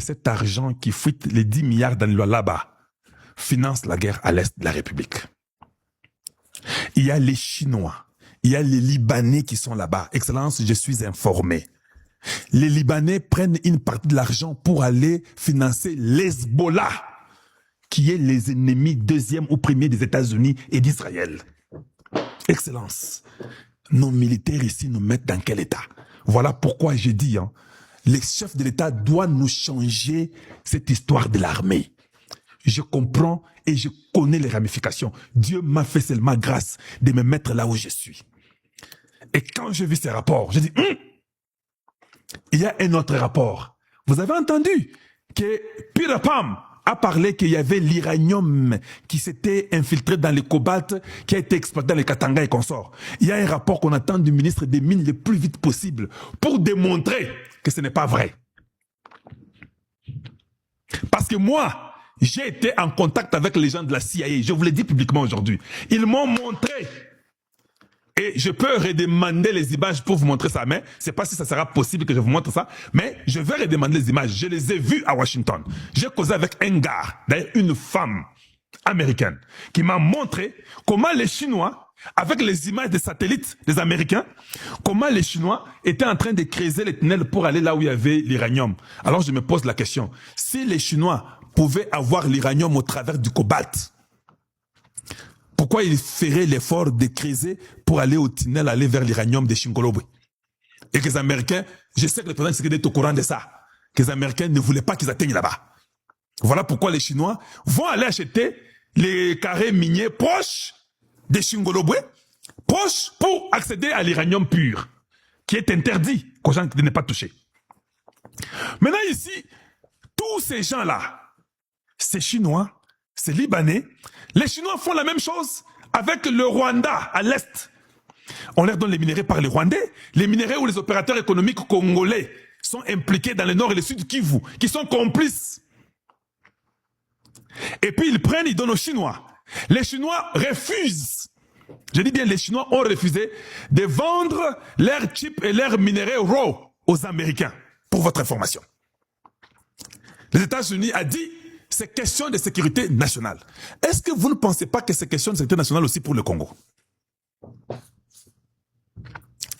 cet argent qui fuite les 10 milliards dans là-bas finance la guerre à l'est de la République. Il y a les Chinois, il y a les Libanais qui sont là-bas. Excellence, je suis informé. Les Libanais prennent une partie de l'argent pour aller financer l'Hezbollah, qui est les ennemis deuxième ou premier des États-Unis et d'Israël. Excellence, nos militaires ici nous mettent dans quel état? Voilà pourquoi je dis, les chefs de l'État doivent nous changer cette histoire de l'armée. Je comprends et je connais les ramifications. Dieu m'a fait seulement grâce de me mettre là où je suis. Et quand je vis ces rapports, je dis, il y a un autre rapport. Vous avez entendu que Pirapam a parlé qu'il y avait l'uranium qui s'était infiltré dans le cobalt qui a été exploité dans les Katanga et consorts. Il y a un rapport qu'on attend du ministre des Mines le plus vite possible pour démontrer que ce n'est pas vrai. Parce que moi, j'ai été en contact avec les gens de la CIA, je vous l'ai dit publiquement aujourd'hui. Ils m'ont montré, et je peux redemander les images pour vous montrer ça, mais je ne sais pas si ça sera possible que je vous montre ça, mais je vais redemander les images. Je les ai vues à Washington. J'ai causé avec un gars, d'ailleurs une femme américaine, qui m'a montré comment les Chinois, avec les images des satellites des Américains, comment les Chinois étaient en train de creuser les tunnels pour aller là où il y avait l'uranium. Alors je me pose la question, si les Chinois pouvaient avoir l'uranium au travers du cobalt, pourquoi ils feraient l'effort de creuser pour aller au tunnel, aller vers l'uranium de Shingolobwe? Et que les Américains, je sais que le président Tshisekedi est au courant de ça, que les Américains ne voulaient pas qu'ils atteignent là-bas. Voilà pourquoi les Chinois vont aller acheter les carrés miniers proches de Shingolobwe, proches pour accéder à l'uranium pur, qui est interdit aux gens de ne pas toucher. Maintenant ici, tous ces gens-là, ces Chinois, ces Libanais, les Chinois font la même chose avec le Rwanda à l'Est. On leur donne les minerais par les Rwandais, les minerais où les opérateurs économiques congolais sont impliqués dans le nord et le sud du Kivu, qui sont complices. Et puis ils prennent, ils donnent aux Chinois. Les Chinois refusent, je dis bien les Chinois ont refusé de vendre leurs chips et leurs minerais raw aux Américains, pour votre information. Les États-Unis a dit, c'est question de sécurité nationale. Est-ce que vous ne pensez pas que c'est question de sécurité nationale aussi pour le Congo?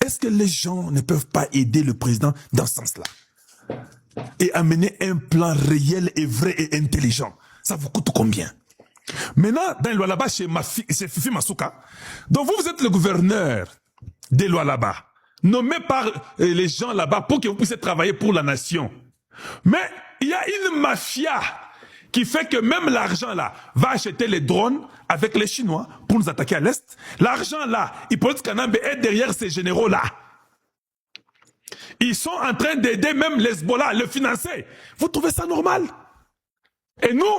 Est-ce que les gens ne peuvent pas aider le président dans ce sens-là et amener un plan réel et vrai et intelligent? Ça vous coûte combien? Maintenant, dans Lualaba, chez Fifi Masuka, donc vous êtes le gouverneur de Lualaba, nommé par les gens là-bas pour que vous puissiez travailler pour la nation. Mais il y a une mafia qui fait que même l'argent là va acheter les drones avec les Chinois pour nous attaquer à l'Est. L'argent là, Hippolyte Kanambe est derrière ces généraux là. Ils sont en train d'aider même l'Hezbollah à le financer. Vous trouvez ça normal? Et nous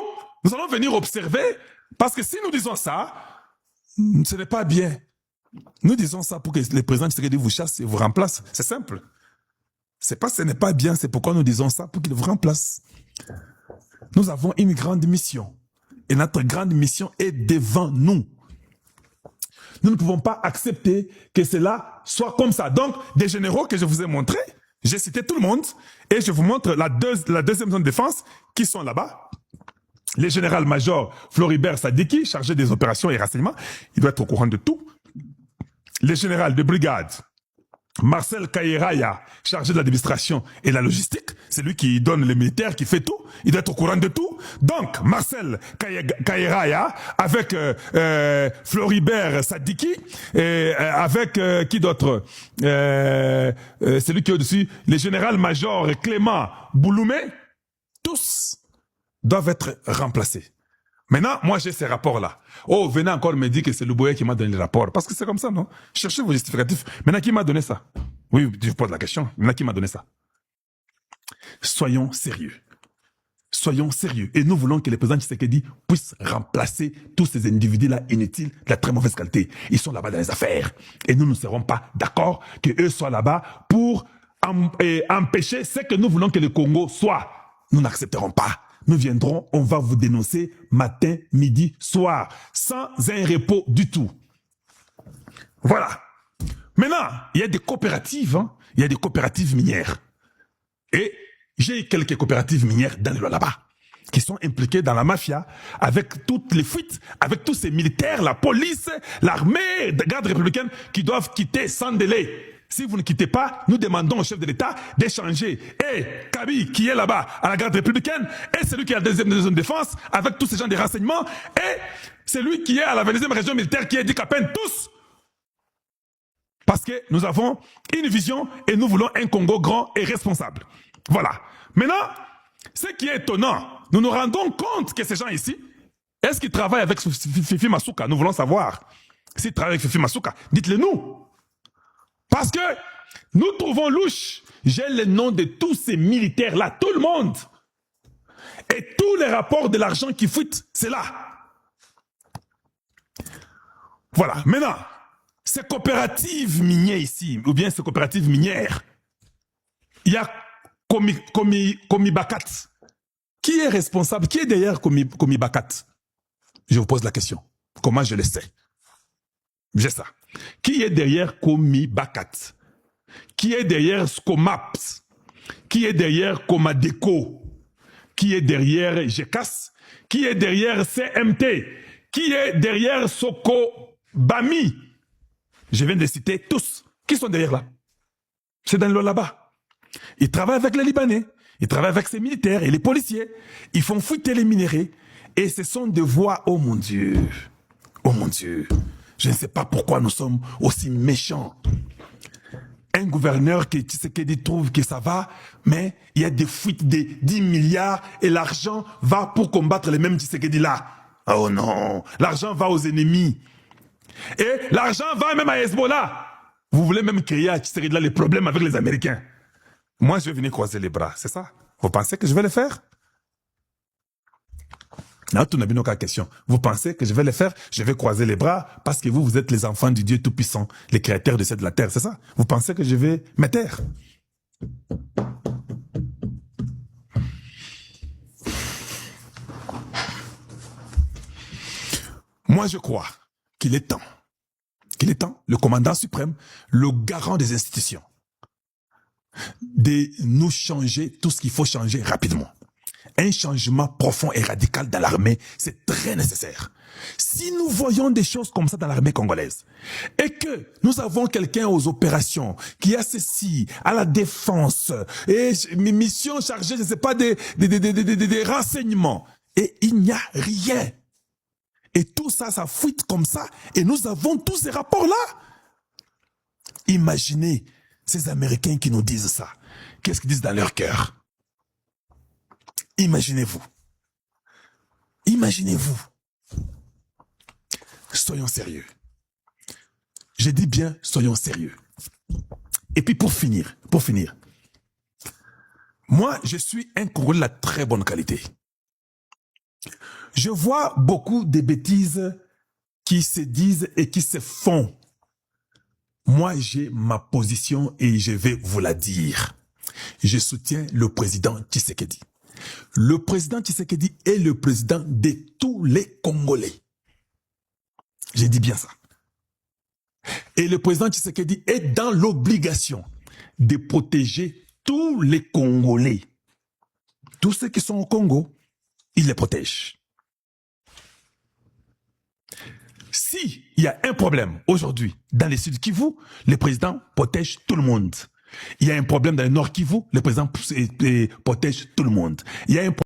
allons venir observer, parce que si nous disons ça, ce n'est pas bien. Nous disons ça pour que le président Tshisekedi vous chasse et vous remplace. C'est simple. C'est pas ce n'est pas bien, c'est pourquoi nous disons ça, pour qu'il vous remplace. Nous avons une grande mission. Et notre grande mission est devant nous. Nous ne pouvons pas accepter que cela soit comme ça. Donc, des généraux que je vous ai montrés, j'ai cité tout le monde, et je vous montre la deuxième zone de défense qui sont là-bas. Le général-major Floribert Sadiki, chargé des opérations et renseignements, il doit être au courant de tout. Le général de brigade Marcel Kayeraya, chargé de l'administration et de la logistique, c'est lui qui donne les militaires, qui fait tout, il doit être au courant de tout. Donc, Marcel Kayeraya, avec Floribert Sadiki, et avec qui d'autre celui qui est au-dessus, le général-major Clément Bouloumé, tous doivent être remplacés. Maintenant, moi, j'ai ces rapports-là. Oh, venez encore me dire que c'est Luboya qui m'a donné les rapports. Parce que c'est comme ça, non? Cherchez vos justificatifs. Maintenant, qui m'a donné ça? Oui, je vous pose la question. Maintenant, qui m'a donné ça? Soyons sérieux. Soyons sérieux. Et nous voulons que le président Tshisekedi puisse remplacer tous ces individus-là inutiles, de la très mauvaise qualité. Ils sont là-bas dans les affaires. Et nous ne serons pas d'accord qu'eux soient là-bas pour empêcher ce que nous voulons que le Congo soit. Nous n'accepterons pas. Nous viendrons, on va vous dénoncer matin, midi, soir, sans un repos du tout. Voilà. Maintenant, il y a des coopératives, il y a des coopératives minières. Et J'ai quelques coopératives minières dans le là-bas qui sont impliquées dans la mafia, avec toutes les fuites, avec tous ces militaires, la police, l'armée, la garde républicaine qui doivent quitter sans délai. Si vous ne quittez pas, nous demandons au chef de l'État d'échanger. Et Kaby, qui est là-bas à la garde républicaine, et celui qui est à la deuxième zone de défense, avec tous ces gens des renseignements, et celui qui est à la 22e région militaire, qui est dit qu'à peine tous. Parce que nous avons une vision et nous voulons un Congo grand et responsable. Voilà. Maintenant, ce qui est étonnant, nous nous rendons compte que ces gens ici, est-ce qu'ils travaillent avec Fifi Masuka? Nous voulons savoir. S'ils travaillent avec Fifi Masuka, dites-le nous. Parce que nous trouvons louche. J'ai le nom de tous ces militaires-là, tout le monde. Et tous les rapports de l'argent qui fuite, c'est là. Voilà. Maintenant, ces coopératives minières ici, ou bien ces coopératives minières, il y a Komi Bakat. Qui est responsable? Qui est derrière Komi Bakat? Je vous pose la question. Comment je le sais? J'ai ça. Qui est derrière Komi Bakat? Qui est derrière Scomaps? Qui est derrière Comadeco? Qui est derrière GECAS? Qui est derrière CMT? Qui est derrière Soko Bami? Je viens de citer tous. Qui sont derrière là? C'est dans le là-bas. Ils travaillent avec les Libanais. Ils travaillent avec ces militaires et les policiers. Ils font fuiter les minéraux. Et ce sont des voix, oh mon Dieu. Oh mon Dieu. Je ne sais pas pourquoi nous sommes aussi méchants. Un gouverneur qui trouve que ça va, mais il y a des fuites de 10 milliards et l'argent va pour combattre les mêmes Tshisekedi là. Oh non, l'argent va aux ennemis. Et l'argent va même à Hezbollah. Vous voulez même créer à Tshisekedi là les problèmes avec les Américains. Moi, je vais venir croiser les bras, c'est ça? Vous pensez que je vais le faire? Non, tout n'a bien aucune question. Vous pensez que je vais le faire? Je vais croiser les bras parce que vous êtes les enfants du Dieu Tout-Puissant, les créateurs de cette la terre, c'est ça? Vous pensez que je vais me taire? Moi, je crois qu'il est temps, le commandant suprême, le garant des institutions, de nous changer tout ce qu'il faut changer rapidement. Un changement profond et radical dans l'armée, c'est très nécessaire. Si nous voyons des choses comme ça dans l'armée congolaise, et que nous avons quelqu'un aux opérations, qui a ceci, à la défense, et mission chargée, je ne sais pas, des renseignements, et il n'y a rien. Et tout ça, ça fuite comme ça, et nous avons tous ces rapports-là. Imaginez ces Américains qui nous disent ça. Qu'est-ce qu'ils disent dans leur cœur? Imaginez-vous. Imaginez-vous. Soyons sérieux. Je dis bien, soyons sérieux. Et puis pour finir, moi, je suis un Congolais de la très bonne qualité. Je vois beaucoup de bêtises qui se disent et qui se font. Moi, j'ai ma position et je vais vous la dire. Je soutiens le président Tshisekedi. Le président Tshisekedi est le président de tous les Congolais. J'ai dit bien ça. Et le président Tshisekedi est dans l'obligation de protéger tous les Congolais. Tous ceux qui sont au Congo, il les protège. Si il y a un problème aujourd'hui dans les Sud Kivu, le président protège tout le monde. Il y a un problème dans le Nord Kivu, le président protège tout le monde. Il y a un